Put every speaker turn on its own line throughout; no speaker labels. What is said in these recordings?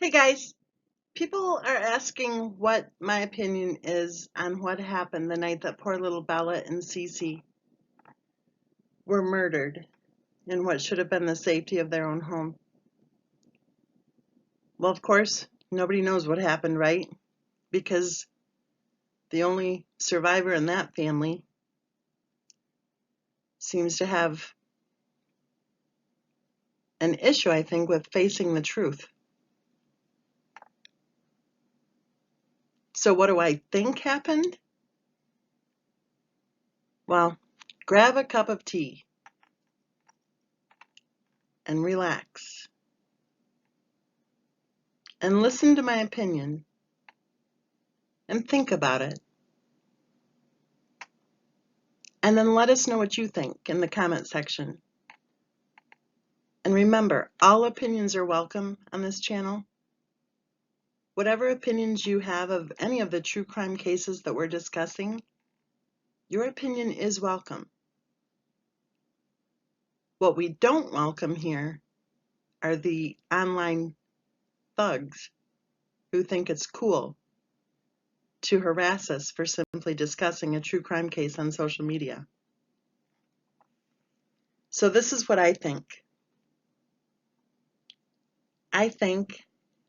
Hey guys, people are asking what my opinion is on what happened the night that poor little Bella and Cece were murdered in what should have been the safety of their own home. Well, of course, nobody knows what happened, right? Because the only survivor in that family seems to have an issue, I think, with facing the truth. So what do I think happened? Well, grab a cup of tea and relax and listen to my opinion and think about it. And then let us know what you think in the comment section. And remember, all opinions are welcome on this channel. Whatever opinions you have of any of the true crime cases that we're discussing, your opinion is welcome. What we don't welcome here are the online thugs who think it's cool to harass us for simply discussing a true crime case on social media. So this is what I think. I think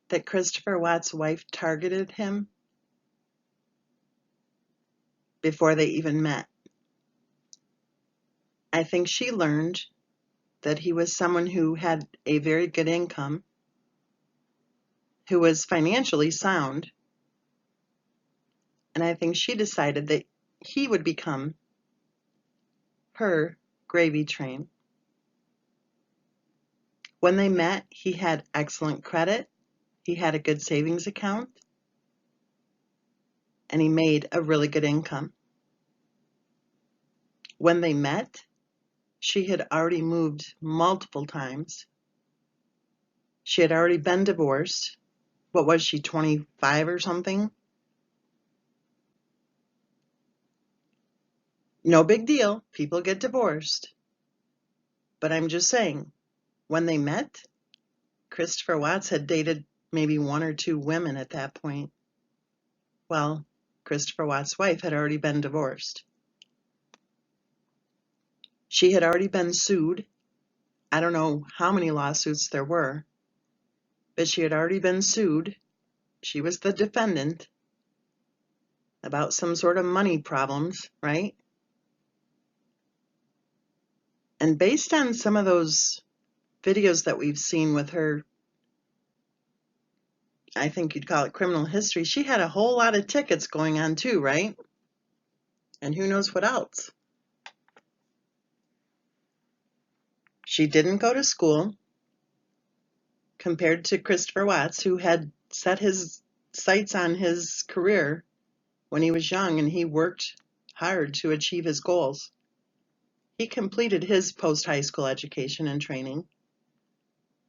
that Christopher Watts' wife targeted him before they even met. I think she learned that he was someone who had a very good income, who was financially sound, and I think she decided that he would become her gravy train. When they met, he had excellent credit, he had a good savings account, and he made a really good income. When they met, she had already moved multiple times. She had already been divorced. What was she, 25 or something? No big deal. People get divorced. But I'm just saying, when they met, Christopher Watts had dated maybe one or two women at that point. Well, Christopher Watts' wife had already been divorced. She had already been sued. I don't know how many lawsuits there were, but she had already been sued. She was the defendant about some sort of money problems, right? And based on some of those videos that we've seen with her, I think you'd call it criminal history, she had a whole lot of tickets going on too, right? And who knows what else. She didn't go to school compared to Christopher Watts, who had set his sights on his career when he was young and he worked hard to achieve his goals. He completed his post-high school education and training,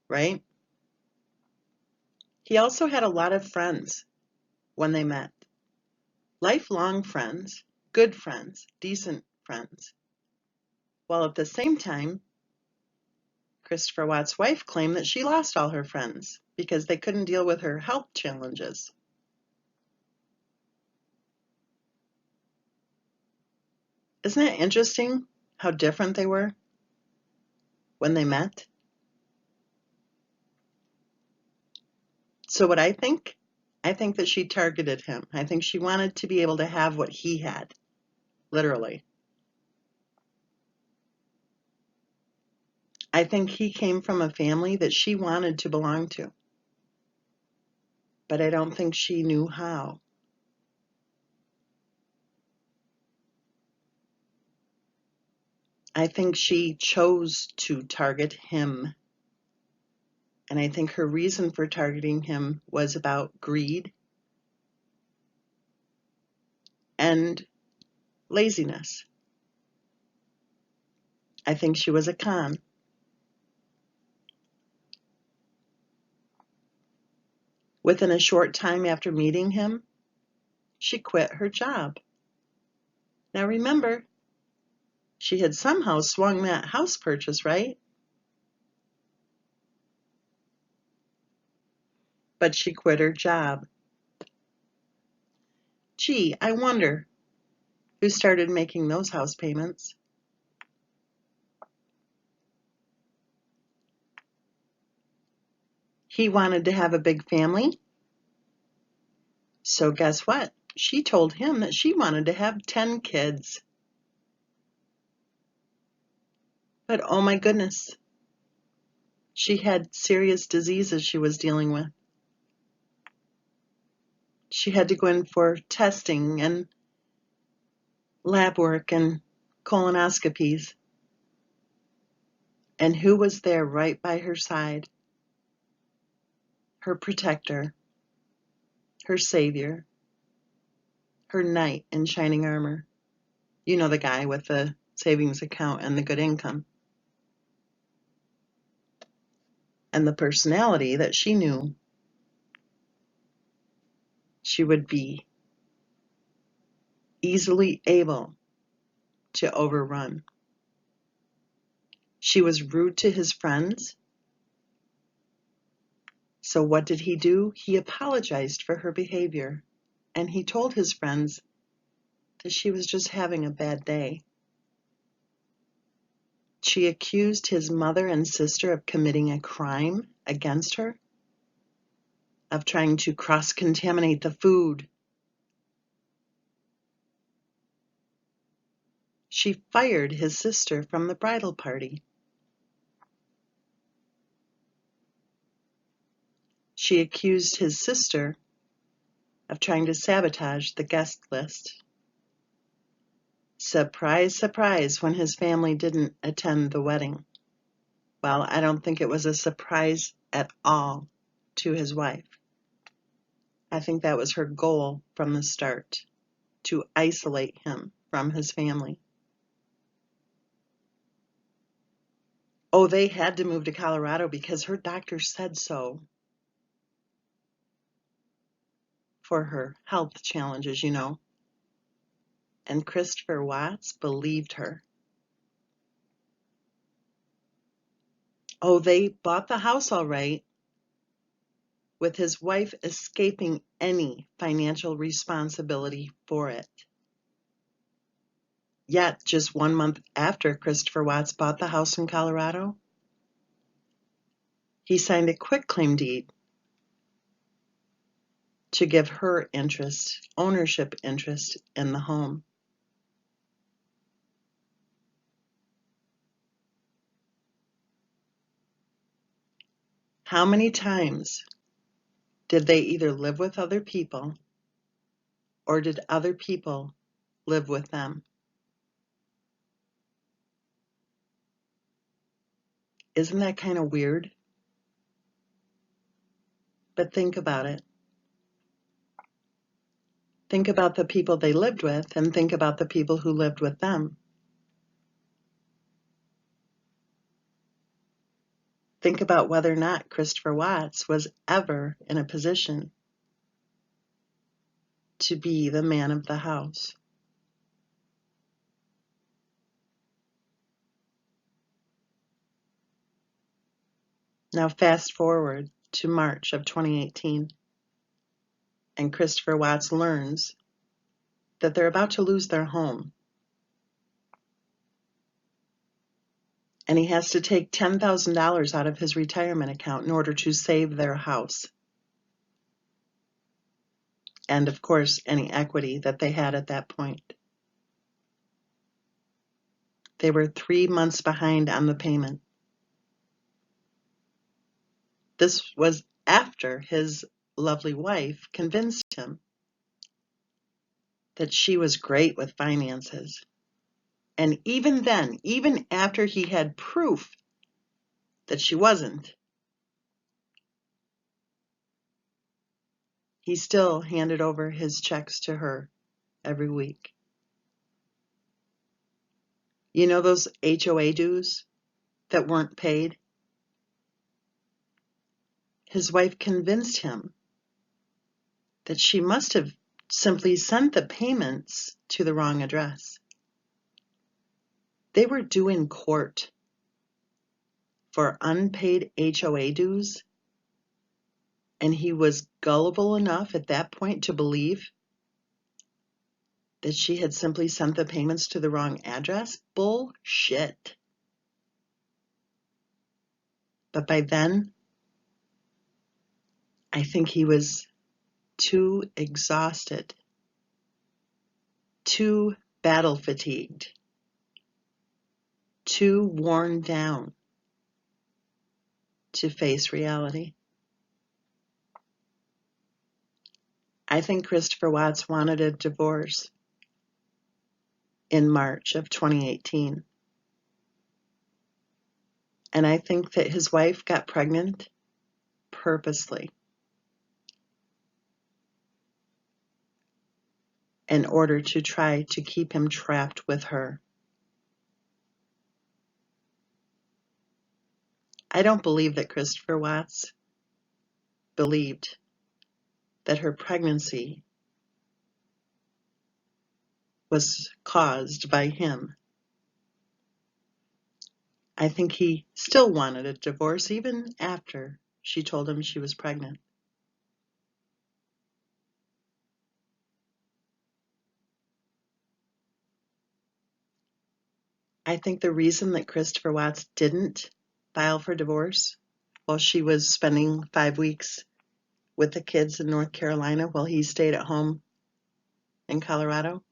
right? He also had a lot of friends when they met. Lifelong friends, good friends, decent friends. While at the same time, Christopher Watts' wife claimed that she lost all her friends because they couldn't deal with her health challenges. Isn't it interesting how different they were when they met? So what I think that she targeted him. I think she wanted to be able to have what he had, literally. I think he came from a family that she wanted to belong to, but I don't think she knew how. I think she chose to target him. And I think her reason for targeting him was about greed and laziness. I think she was a con. Within a short time after meeting him, she quit her job. Now remember, she had somehow swung that house purchase, right? but she quit her job. Gee, I wonder who started making those house payments. He wanted to have a big family. So guess what? She told him that she wanted to have 10 kids. But oh my goodness, she had serious diseases she was dealing with. She had to go in for testing and lab work and colonoscopies. And who was there right by her side? Her protector, her savior, her knight in shining armor. You know, the guy with the savings account and the good income. And the personality that she knew she would be easily able to overrun. She was rude to his friends. So what did he do? He apologized for her behavior, and he told his friends that she was just having a bad day. She accused his mother and sister of committing a crime against her, of trying to cross-contaminate the food. She fired his sister from the bridal party. She accused his sister of trying to sabotage the guest list. Surprise, surprise, when his family didn't attend the wedding. Well, I don't think it was a surprise at all to his wife. I think that was her goal from the start, to isolate him from his family. Oh, they had to move to Colorado because her doctor said so for her health challenges, you know. And Christopher Watts believed her. Oh, they bought the house all right, with his wife escaping any financial responsibility for it. Yet, just 1 month after Christopher Watts bought the house in Colorado, he signed a quitclaim deed to give her interest, ownership interest in the home. How many times did they either live with other people or did other people live with them? Isn't that kind of weird? But think about it. Think about the people they lived with and think about the people who lived with them. Think about whether or not Christopher Watts was ever in a position to be the man of the house. Now fast forward to March of 2018, and Christopher Watts learns that they're about to lose their home. And he has to take $10,000 out of his retirement account in order to save their house. And of course, any equity that they had at that point. They were 3 months behind on the payment. This was after his lovely wife convinced him that she was great with finances. And even then, even after he had proof that she wasn't, he still handed over his checks to her every week. You know those HOA dues that weren't paid? His wife convinced him that she must have simply sent the payments to the wrong address. They were due in court for unpaid HOA dues And he was gullible enough at that point to believe that she had simply sent the payments to the wrong address? Bullshit. But by then, I think he was too exhausted, too battle fatigued, too worn down to face reality. I think Christopher Watts wanted a divorce in March of 2018. And I think that his wife got pregnant purposely in order to try to keep him trapped with her. I don't believe that Christopher Watts believed that her pregnancy was caused by him. I think he still wanted a divorce even after she told him she was pregnant. I think the reason that Christopher Watts didn't file for divorce while she was spending 5 weeks with the kids in North Carolina while he stayed at home in Colorado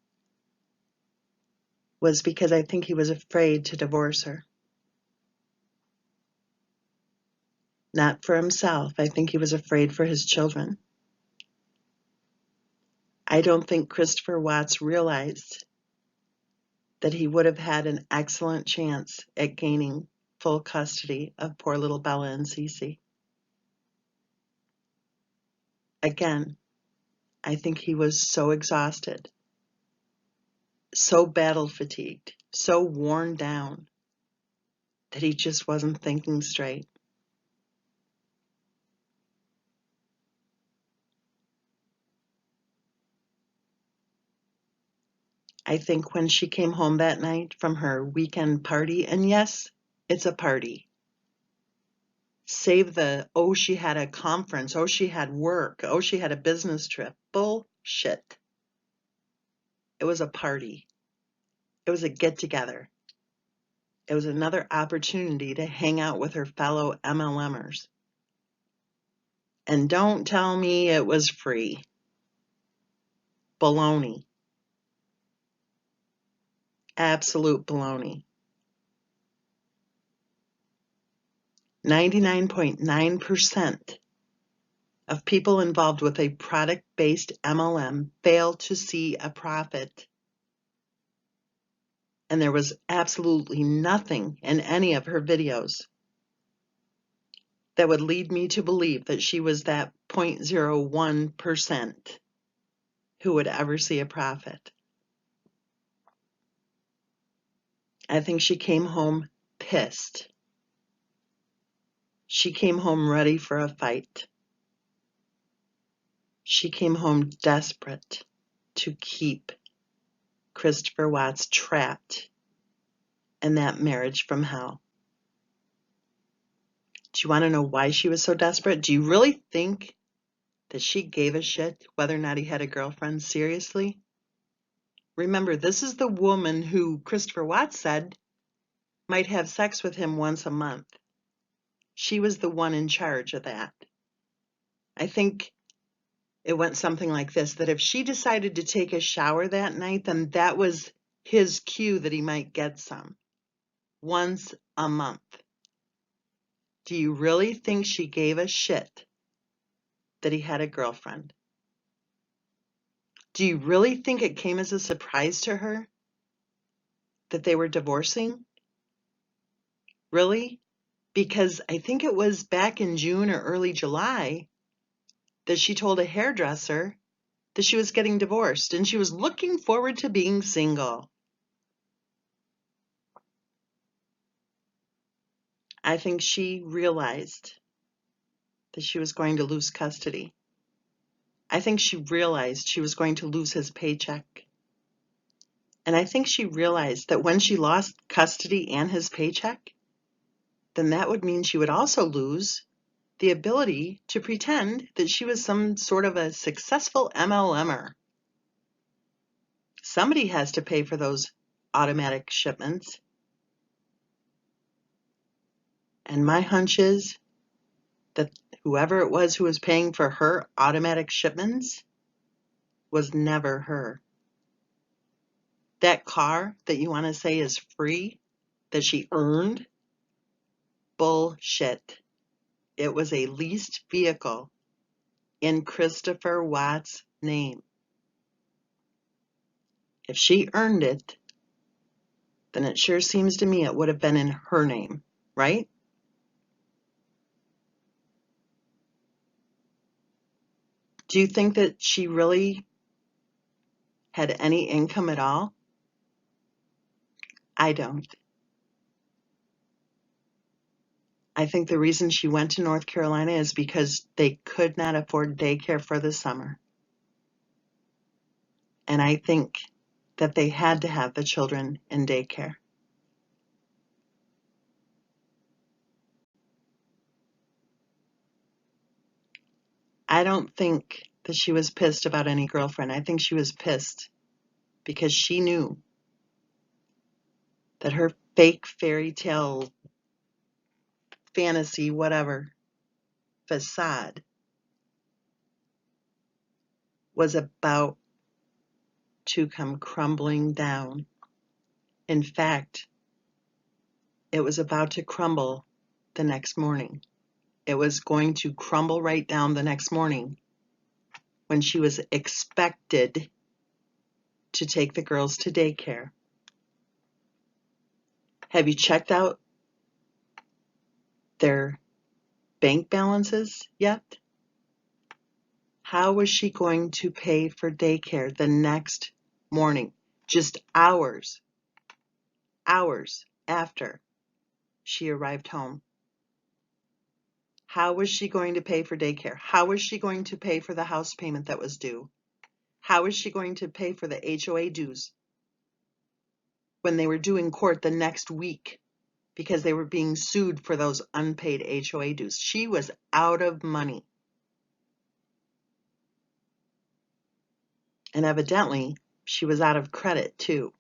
was because I think he was afraid to divorce her. Not for himself. I think he was afraid for his children. I don't think Christopher Watts realized that he would have had an excellent chance at gaining full custody of poor little Bella and Cece. Again, I think he was so exhausted, so battle fatigued, so worn down that he just wasn't thinking straight. I think when she came home that night from her weekend party, and yes, it's a party. Save the, oh, she had a conference, oh, she had work, oh, she had a business trip. Bullshit. It was a party. It was a get-together. It was another opportunity to hang out with her fellow MLMers. And don't tell me it was free. Baloney. Absolute baloney. 99.9% of people involved with a product-based MLM fail to see a profit. And there was absolutely nothing in any of her videos that would lead me to believe that she was that 0.01% who would ever see a profit. I think she came home pissed. She came home ready for a fight. She came home desperate to keep Christopher Watts trapped in that marriage from hell. Do you want to know why she was so desperate? Do you really think that she gave a shit whether or not he had a girlfriend? Seriously? Remember, this is the woman who Christopher Watts said might have sex with him once a month. She was the one in charge of that. I think it went something like this, that if she decided to take a shower that night, then that was his cue that he might get some. Once a month. Do you really think she gave a shit that he had a girlfriend? Do you really think it came as a surprise to her that they were divorcing? Really? Because I think it was back in June or early July that she told a hairdresser that she was getting divorced and she was looking forward to being single. I think she realized that she was going to lose custody. I think she realized she was going to lose his paycheck. And I think she realized that when she lost custody and his paycheck, then that would mean she would also lose the ability to pretend that she was some sort of a successful MLMer. Somebody has to pay for those automatic shipments. And my hunch is that whoever it was who was paying for her automatic shipments was never her. That car that you want to say is free, that she earned, bullshit. It was a leased vehicle in Christopher Watts' name. If she earned it, then it sure seems to me it would have been in her name, right? Do you think that she really had any income at all? I don't. I think the reason she went to North Carolina is because they could not afford daycare for the summer. And I think that they had to have the children in daycare. I don't think that she was pissed about any girlfriend. I think she was pissed because she knew that her fake fairy tale fantasy, whatever, facade was about to come crumbling down. In fact, it was about to crumble the next morning. It was going to crumble right down the next morning when she was expected to take the girls to daycare. Have you checked out their bank balances yet? How was she going to pay for daycare the next morning, just hours after she arrived home? How was she going to pay for daycare? How was she going to pay for the house payment that was due? How was she going to pay for the HOA dues when they were due in court the next week because they were being sued for those unpaid HOA dues? She was out of money. And evidently, she was out of credit too.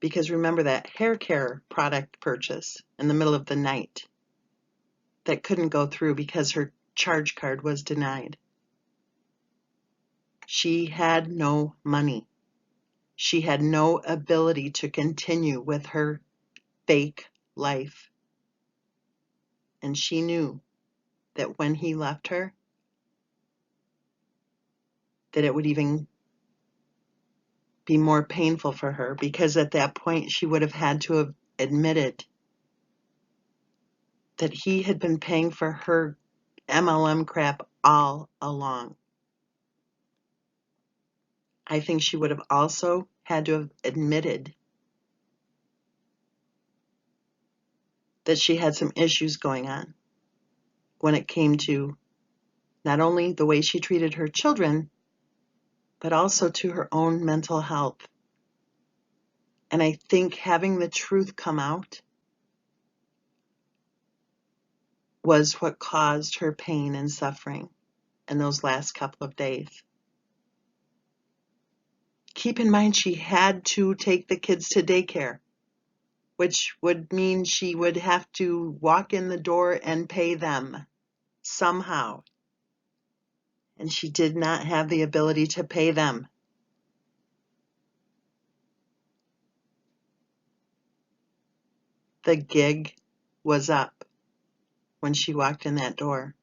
Because remember that hair care product purchase in the middle of the night that couldn't go through because her charge card was denied. She had no money. She had no ability to continue with her fake life. And she knew that when he left her, that it would even be more painful for her, because at that point she would have had to have admitted that he had been paying for her MLM crap all along. I think she would have also had to have admitted that she had some issues going on when it came to not only the way she treated her children, but also to her own mental health. And I think having the truth come out was what caused her pain and suffering in those last couple of days. Keep in mind, she had to take the kids to daycare, which would mean she would have to walk in the door and pay them somehow. And she did not have the ability to pay them. The gig was up when she walked in that door.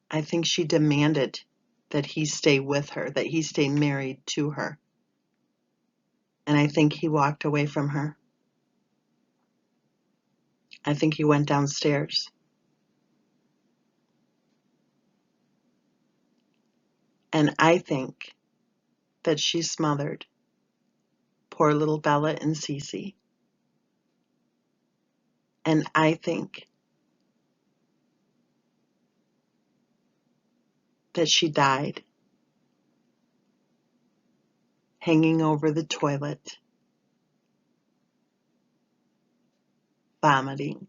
I think she demanded that he stay with her, that he stay married to her. And I think he walked away from her. I think he went downstairs. And I think that she smothered poor little Bella and Cece. And I think that she died hanging over the toilet, vomiting.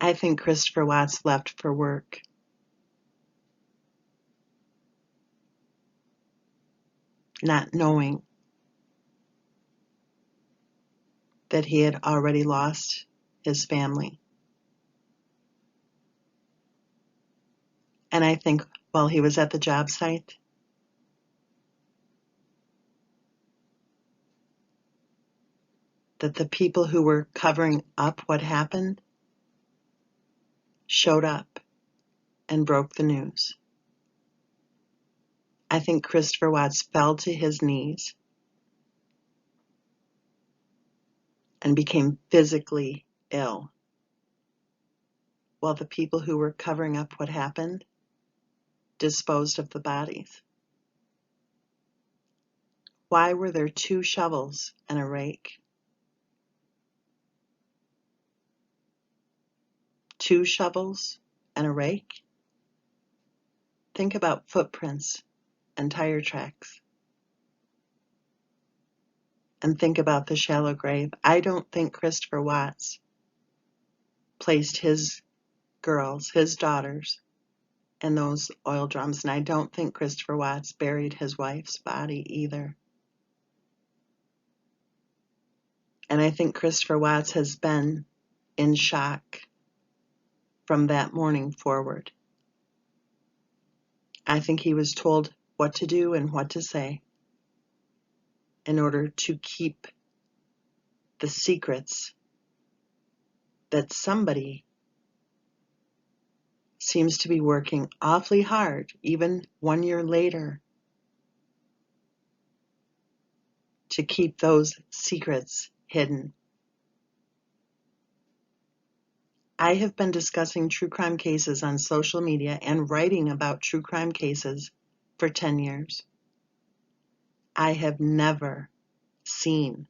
I think Christopher Watts left for work, not knowing that he had already lost his family. And I think while he was at the job site, that the people who were covering up what happened showed up and broke the news. I think Christopher Watts fell to his knees and became physically ill, while the people who were covering up what happened disposed of the bodies. Why were there 2 shovels and a rake? 2 shovels and a rake? Think about footprints and tire tracks. And think about the shallow grave. I don't think Christopher Watts placed his girls, his daughters, in those oil drums. And I don't think Christopher Watts buried his wife's body either. And I think Christopher Watts has been in shock from that morning forward. I think he was told what to do and what to say in order to keep the secrets that somebody seems to be working awfully hard, even 1 year later, to keep those secrets hidden. I have been discussing true crime cases on social media and writing about true crime cases for 10 years. I have never seen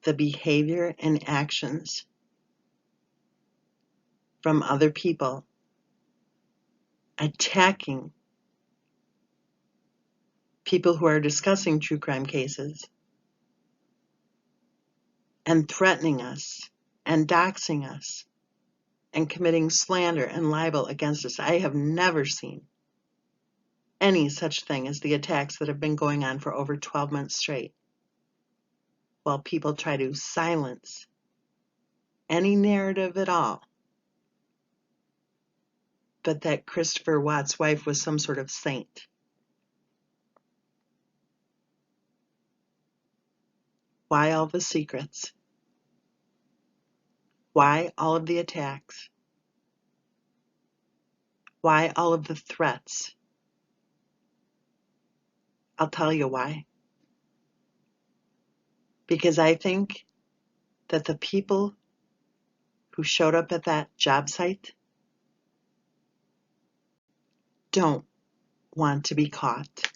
the behavior and actions from other people attacking people who are discussing true crime cases and threatening us and doxing us and committing slander and libel against us. I have never seen any such thing as the attacks that have been going on for over 12 months straight, while people try to silence any narrative at all, but that Christopher Watts' wife was some sort of saint. Why all the secrets? Why all of the attacks? Why all of the threats? I'll tell you why. Because I think that the people who showed up at that job site don't want to be caught.